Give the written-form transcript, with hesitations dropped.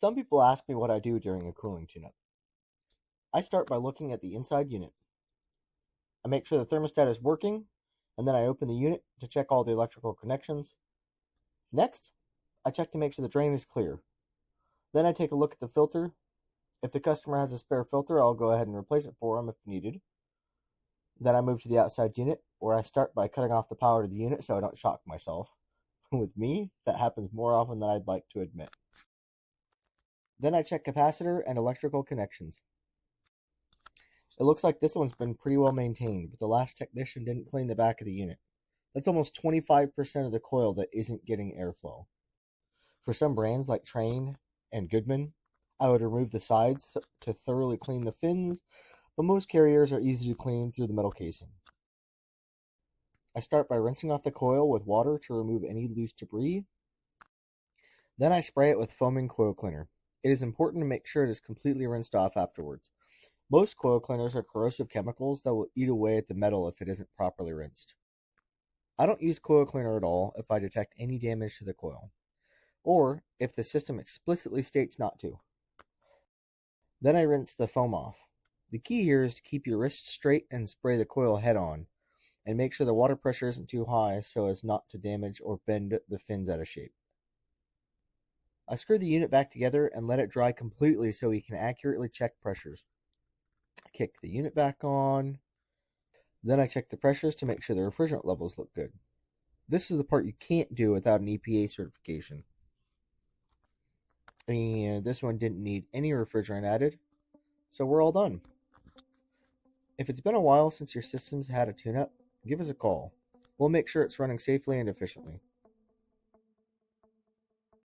Some people ask me what I do during a cooling tune-up. I start by looking at the inside unit. I make sure the thermostat is working, and then I open the unit to check all the electrical connections. Next, I check to make sure the drain is clear. Then I take a look at the filter. If the customer has a spare filter, I'll go ahead and replace it for them if needed. Then I move to the outside unit, where I start by cutting off the power to the unit so I don't shock myself. With me, that happens more often than I'd like to admit. Then I check capacitor and electrical connections. It looks like this one's been pretty well maintained, but the last technician didn't clean the back of the unit. That's almost 25% of the coil that isn't getting airflow. For some brands like Train and Goodman, I would remove the sides to thoroughly clean the fins, but most carriers are easy to clean through the metal casing. I start by rinsing off the coil with water to remove any loose debris. Then I spray it with foaming coil cleaner. It is important to make sure it is completely rinsed off afterwards. Most coil cleaners are corrosive chemicals that will eat away at the metal if it isn't properly rinsed. I don't use coil cleaner at all if I detect any damage to the coil, or if the system explicitly states not to. Then I rinse the foam off. The key here is to keep your wrist straight and spray the coil head on, and make sure the water pressure isn't too high so as not to damage or bend the fins out of shape. I screw the unit back together and let it dry completely so we can accurately check pressures. I kick the unit back on. Then I check the pressures to make sure the refrigerant levels look good. This is the part you can't do without an EPA certification. And this one didn't need any refrigerant added, so we're all done. If it's been a while since your system's had a tune-up, give us a call. We'll make sure it's running safely and efficiently.